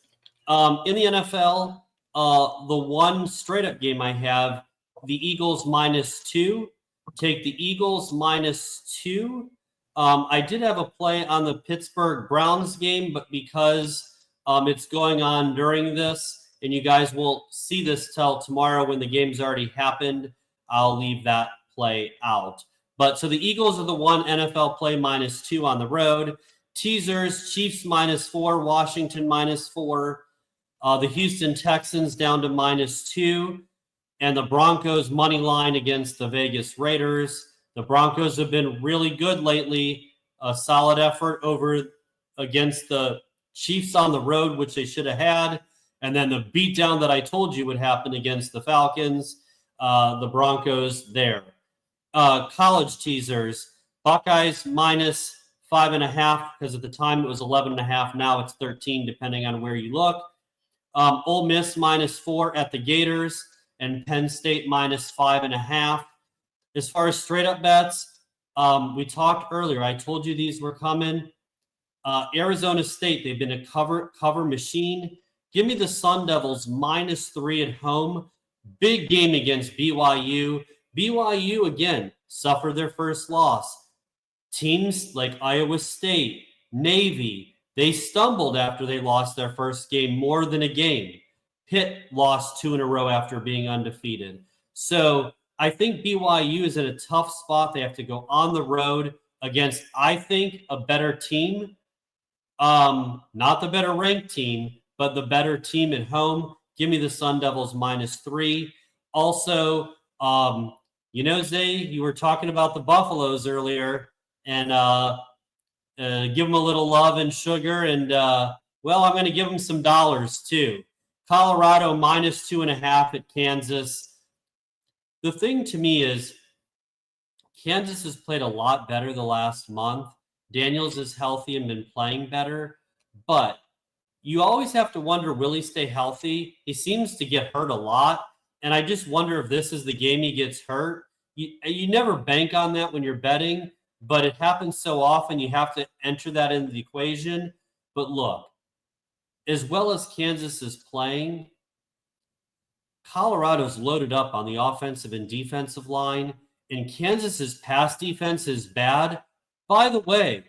In the NFL, the one straight-up game I have, the Eagles -2. Take the Eagles -2. I did have a play on the Pittsburgh Browns game, but because it's going on during this, and you guys won't see this till tomorrow when the game's already happened, I'll leave that play out. But so the Eagles are the one NFL play -2 on the road. Teasers, Chiefs -4, Washington -4. The Houston Texans down to -2. And the Broncos money line against the Vegas Raiders. The Broncos have been really good lately. A solid effort over against the Chiefs on the road, which they should have had. And then the beatdown that I told you would happen against the Falcons, the Broncos there. College teasers, Buckeyes -5.5, because at the time it was 11.5. Now it's 13, depending on where you look. Ole Miss -4 at the Gators, and Penn State -5.5. As far as straight up bets, we talked earlier. I told you these were coming. Arizona State, they've been a cover machine. Give me the Sun Devils -3 at home. Big game against BYU. BYU, again, suffered their first loss. Teams like Iowa State, Navy, they stumbled after they lost their first game more than a game. Pitt lost 2 in a row after being undefeated. So I think BYU is in a tough spot. They have to go on the road against, I think, a better team. Not the better ranked team, but the better team at home. Give me the Sun Devils -3. Also, Zay, you were talking about the Buffaloes earlier, and give them a little love and sugar. And, I'm going to give them some dollars too. Colorado -2.5 at Kansas. The thing to me is Kansas has played a lot better the last month. Daniels is healthy and been playing better, but you always have to wonder, will he stay healthy? He seems to get hurt a lot, and I just wonder if this is the game he gets hurt. You never bank on that when you're betting, but it happens so often you have to enter that into the equation. But look, as well as Kansas is playing, Colorado's loaded up on the offensive and defensive line, and Kansas's pass defense is bad. By the way,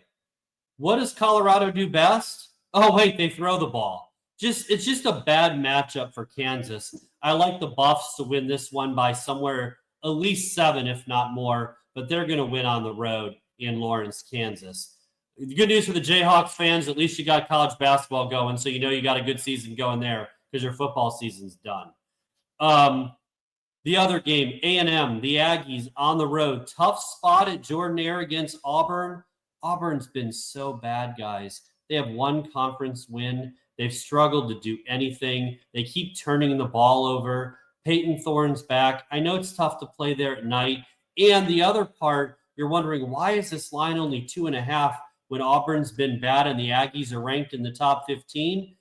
what does Colorado do best? Oh, wait, they throw the ball. It's just a bad matchup for Kansas. I like the Buffs to win this one by somewhere at least 7, if not more, but they're going to win on the road in Lawrence, Kansas. The good news for the Jayhawks fans, at least you got college basketball going, so you know you got a good season going there because your football season's done. The other game, A&M, the Aggies on the road. Tough spot at Jordan-Hare against Auburn. Auburn's been so bad, guys. They have one conference win. They've struggled to do anything. They keep turning the ball over. Peyton Thorne's back. I know it's tough to play there at night. And the other part, you're wondering, why is this line only 2.5 when Auburn's been bad and the Aggies are ranked in the top 15?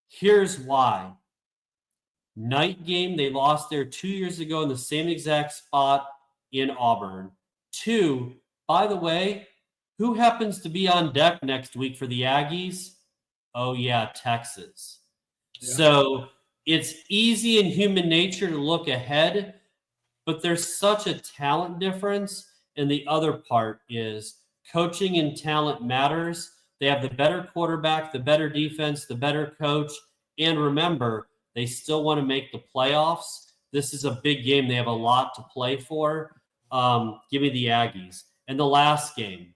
Here's why. Night game, they lost there 2 years ago in the same exact spot in Auburn. 2, by the way, who happens to be on deck next week for the Aggies? Oh, yeah, Texas. Yeah. So it's easy in human nature to look ahead, but there's such a talent difference. And the other part is coaching and talent matters. They have the better quarterback, the better defense, the better coach. And remember, they still want to make the playoffs. This is a big game. They have a lot to play for. Give me the Aggies. And the last game.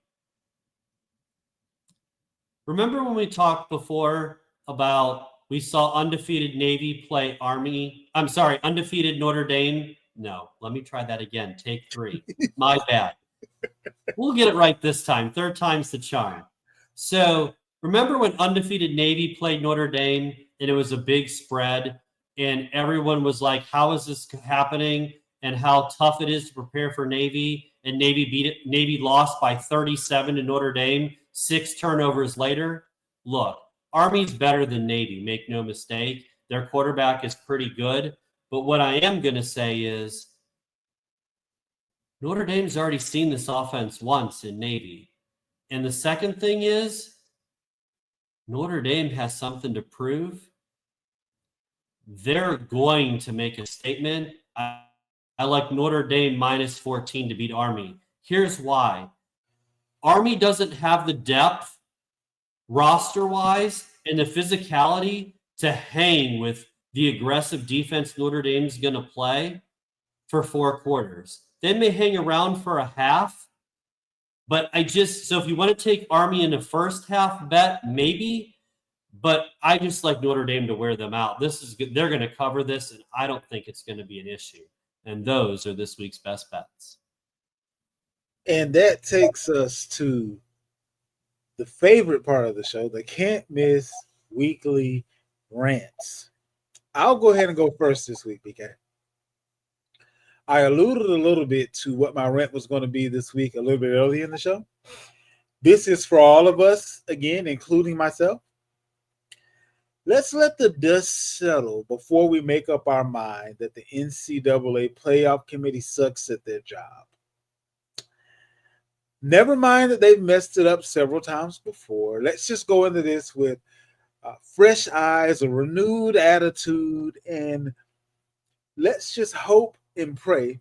Remember when we talked before about we saw undefeated Navy play undefeated Notre Dame? No, let me try that again. Take 3. My bad. We'll get it right this time. 3rd time's the charm. So remember when undefeated Navy played Notre Dame and it was a big spread and everyone was like, how is this happening? And how tough it is to prepare for Navy. And Navy lost by 37 to Notre Dame 6 turnovers later. Look, Army's better than Navy, make no mistake. Their quarterback is pretty good. But what I am going to say is Notre Dame's already seen this offense once in Navy. And the second thing is Notre Dame has something to prove. They're going to make a statement. I like Notre Dame -14 to beat Army. Here's why. Army doesn't have the depth roster-wise and the physicality to hang with the aggressive defense Notre Dame's going to play for 4 quarters. They may hang around for a half, but so if you want to take Army in the first half bet, maybe, but I just like Notre Dame to wear them out. This is good. They're going to cover this, and I don't think it's going to be an issue. And those are this week's best bets. And that takes us to the favorite part of the show, the can't miss weekly rants. I'll go ahead and go first this week, BK. I alluded a little bit to what my rant was going to be this week a little bit early in the show. This is for all of us, again, including myself. Let's let the dust settle before we make up our mind that the NCAA playoff committee sucks at their job. Never mind that they've messed it up several times before. Let's just go into this with fresh eyes, a renewed attitude, and let's just hope and pray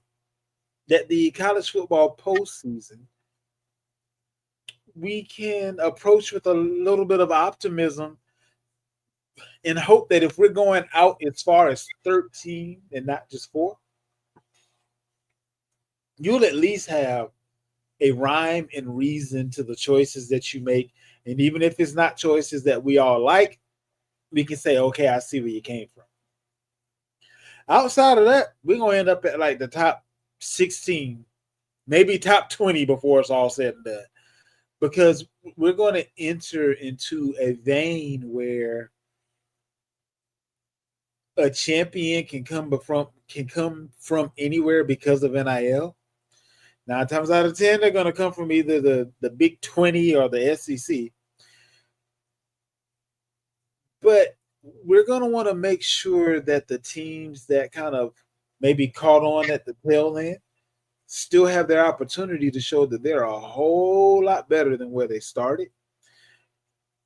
that the college football postseason we can approach with a little bit of optimism and hope that if we're going out as far as 13 and not just four, you'll at least have a rhyme and reason to the choices that you make. And even if it's not choices that we all like, we can say, okay, I see where you came from. Outside of that, we're going to end up at like the top 16, maybe top 20 before it's all said and done. Because we're going to enter into a vein where a champion can come from anywhere because of NIL. 9 times out of 10, they're going to come from either the Big 20 or the SEC. But we're going to want to make sure that the teams that kind of maybe caught on at the tail end still have their opportunity to show that they're a whole lot better than where they started.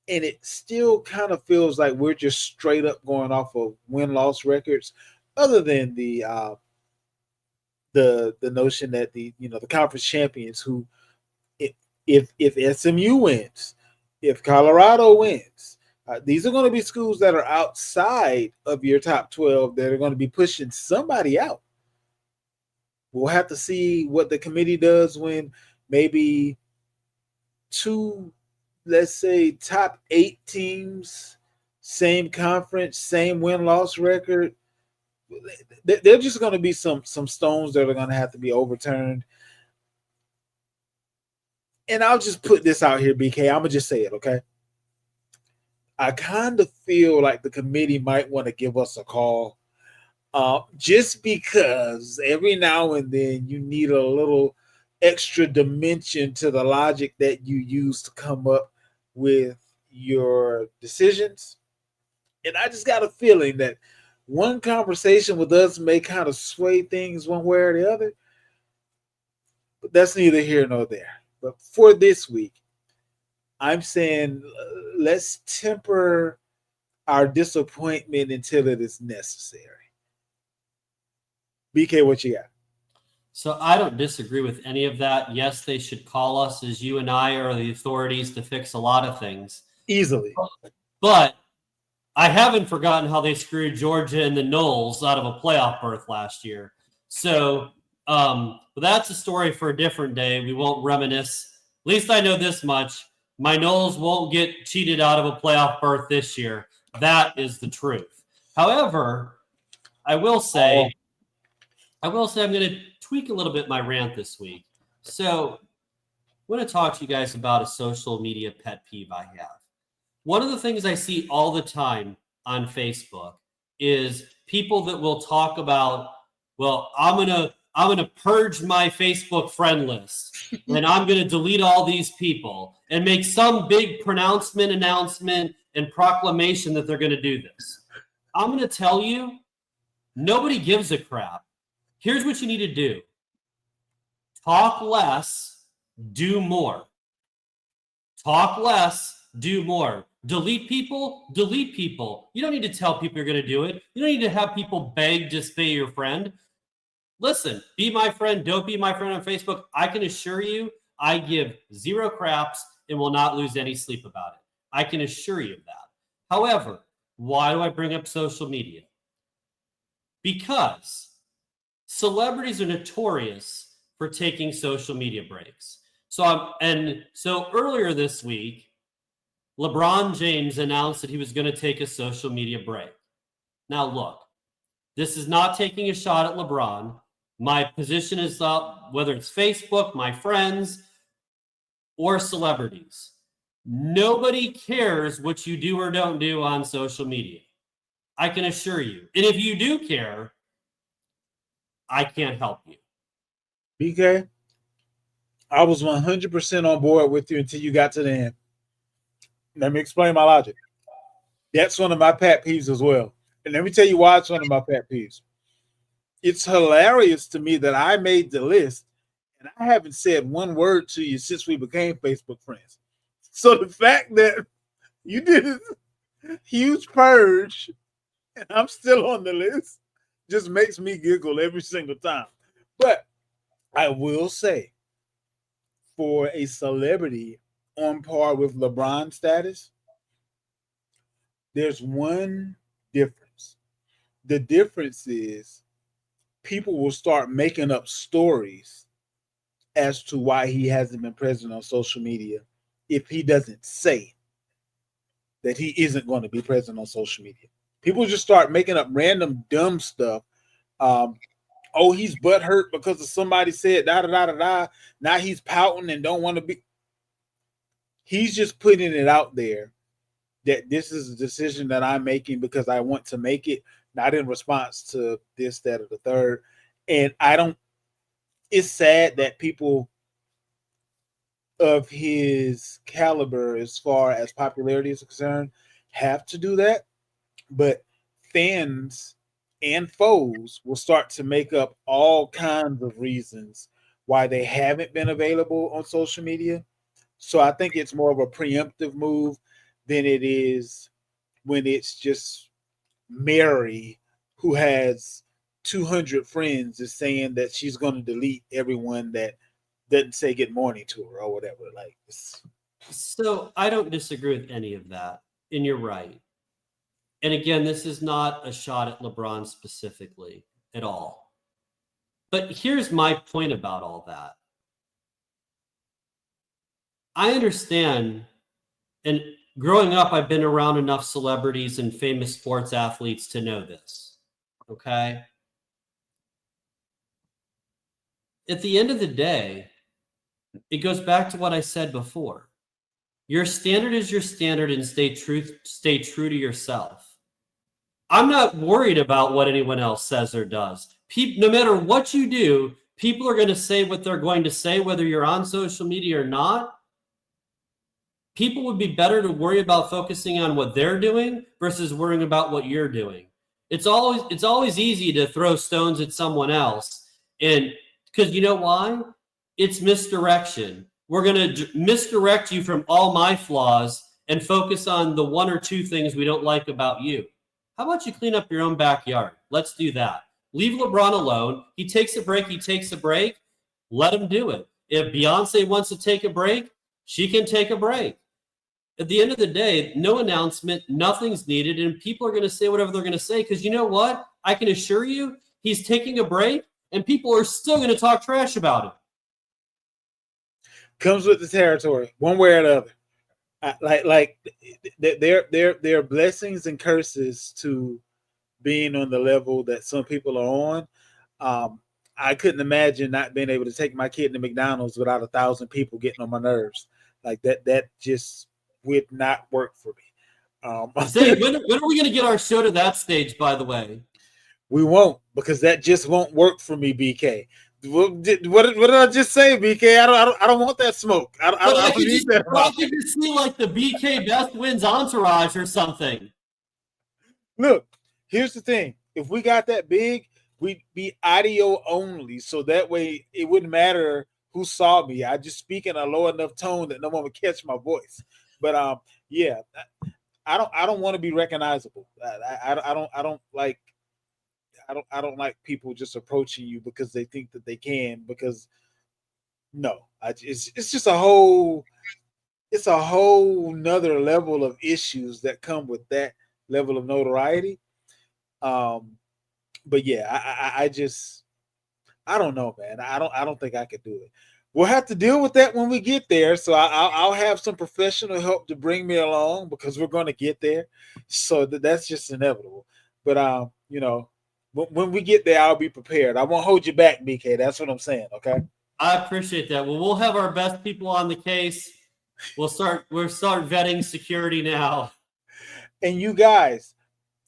And it still kind of feels like we're just straight up going off of win-loss records, other than the notion that the conference champions who if SMU wins, if Colorado wins, these are going to be schools that are outside of your top 12 that are going to be pushing somebody out. We'll have to see what the committee does when maybe two, let's say, top 8 teams, same conference, same win-loss record. There are just going to be some stones that are going to have to be overturned. And I'll just put this out here, BK. I'm going to just say it, okay? I kind of feel like the committee might want to give us a call, just because every now and then you need a little extra dimension to the logic that you use to come up with your decisions. And I just got a feeling that one conversation with us may kind of sway things one way or the other. But that's neither here nor there. But for this week, I'm saying let's temper our disappointment until it is necessary. BK, what you got? So I don't disagree with any of that. Yes, they should call us, as you and I are the authorities to fix a lot of things. Easily. But I haven't forgotten how they screwed Georgia and the Knowles out of a playoff berth last year. So but that's a story for a different day. We won't reminisce. At least I know this much. My Knowles won't get cheated out of a playoff berth this year. That is the truth. However, I will say I'm going to tweak a little bit my rant this week. So I want to talk to you guys about a social media pet peeve I have. One of the things I see all the time on Facebook is people that will talk about, well, I'm gonna purge my Facebook friend list, and I'm gonna delete all these people, and make some big announcement, and proclamation that they're gonna do this. I'm gonna tell you, nobody gives a crap. Here's what you need to do: talk less, do more. Talk less, do more. Delete people, delete people. You don't need to tell people you're going to do it. You don't need to have people beg to stay your friend. Listen, be my friend. Don't be my friend on Facebook. I can assure you, I give zero craps and will not lose any sleep about it. I can assure you of that. However, why do I bring up social media? Because celebrities are notorious for taking social media breaks. So earlier this week, LeBron James announced that he was going to take a social media break. Now, look, this is not taking a shot at LeBron. My position is up, whether it's Facebook, my friends, or celebrities. Nobody cares what you do or don't do on social media. I can assure you. And if you do care, I can't help you. BK, I was 100% on board with you until you got to the end. Let me explain my logic. That's one of my pet peeves as well. And let me tell you why it's one of my pet peeves. It's hilarious to me that I made the list and I haven't said one word to you since we became Facebook friends. So the fact that you did it Huge purge, and I'm still on the list. Just makes me giggle every single time. But I will say, for a celebrity on par with LeBron status, there's one difference. The difference is people will start making up stories as to why he hasn't been present on social media if he doesn't say that he isn't going to be present on social media. People just start making up random dumb stuff. Um, oh, he's butthurt because of somebody said da da da da da. Now he's pouting and don't want to be. He's just putting it out there that this is a decision that I'm making because I want to make it, not in response to this, that, or the third. And I don't. It's sad that people of his caliber, as far as popularity is concerned, have to do that. But fans and foes will start to make up all kinds of reasons why they haven't been available on social media. So I think it's more of a preemptive move than it is when it's just Mary, who has 200 friends, is saying that she's going to delete everyone that doesn't say good morning to her or whatever. Like, So I don't disagree with any of that. And you're right. And again, this is not a shot at LeBron specifically at all. But here's my point about all that. I understand, and growing up, I've been around enough celebrities and famous sports athletes to know this. Okay. At the end of the day, it goes back to what I said before. Your standard is your standard, and stay true to yourself. I'm not worried about what anyone else says or does. No matter what you do, people are going to say what they're going to say, whether you're on social media or not. People would be better to worry about focusing on what they're doing versus worrying about what you're doing. It's always easy to throw stones at someone else, and because you know why? It's misdirection. We're going to misdirect you from all my flaws and focus on the one or two things we don't like about you. How about you clean up your own backyard? Let's do that. Leave LeBron alone. He takes a break. He takes a break. Let him do it. If Beyonce wants to take a break, she can take a break. At the end of the day, no announcement, nothing's needed, and people are going to say whatever they're going to say because you know what? I can assure you he's taking a break, and people are still going to talk trash about him. comes with the territory, one way or the other. Like there are blessings and curses to being on the level that some people are on. Um, I couldn't imagine not being able to take my kid to McDonald's without 1,000 people getting on my nerves. Like that, that just would not work for me. Say, when are we going to get our show to that stage, by the way? We won't, because that just won't work for me, BK. What did I just say, BK? I don't want that smoke. But I I don't could need just, that in but my I life. could just see like the BK Best Wins entourage or something. Look, here's the thing. If we got that big, we'd be audio only. So that way it wouldn't matter who saw me. I just speak in a low enough tone that no one would catch my voice. But yeah, I don't want to be recognizable. I don't like people just approaching you because they think that they can. Because no, it's just a whole nother level of issues that come with that level of notoriety. Um, but yeah, I don't know, man. I don't think I could do it. We'll have to deal with that when we get there. So I'll have some professional help to bring me along because we're going to get there. So that's just inevitable. But when we get there, I'll be prepared. I won't hold you back, BK. That's what I'm saying. Okay. I appreciate that. Well, we'll have our best people on the case. We'll start vetting security now. And you guys,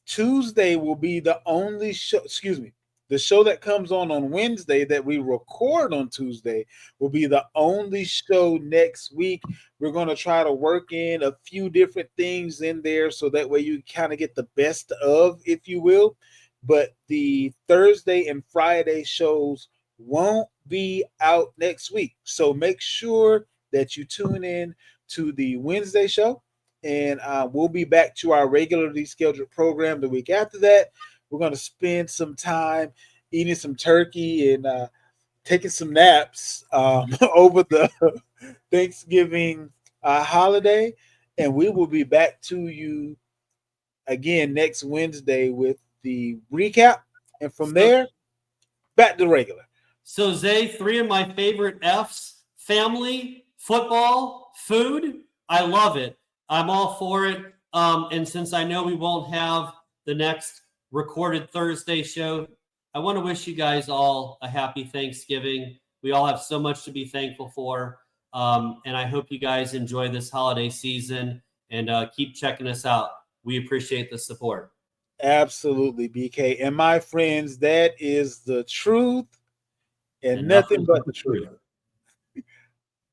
Tuesday will be the only show, excuse me, the show that comes on Wednesday that we record on Tuesday will be the only show next week. We're going to try to work in a few different things in there so that way you kind of get the best of, if you will. But the Thursday and Friday shows won't be out next week. So make sure that you tune in to the Wednesday show. and we'll be back to our regularly scheduled program the week after that. We're going to spend some time eating some turkey and taking some naps over the Thanksgiving holiday, and we will be back to you again next Wednesday with the recap, and from So, there, back to regular. so Zay, three of my favorite F's: family, football, food. I love it. I'm all for it. And since I know we won't have the next recorded Thursday show, I want to wish you guys all a happy Thanksgiving. We all have so much to be thankful for. And I hope you guys enjoy this holiday season and keep checking us out. We appreciate the support. Absolutely, BK. And my friends, that is the truth and And nothing nothing but but the the truth. truth.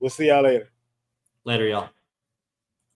We'll see y'all later. Later, y'all.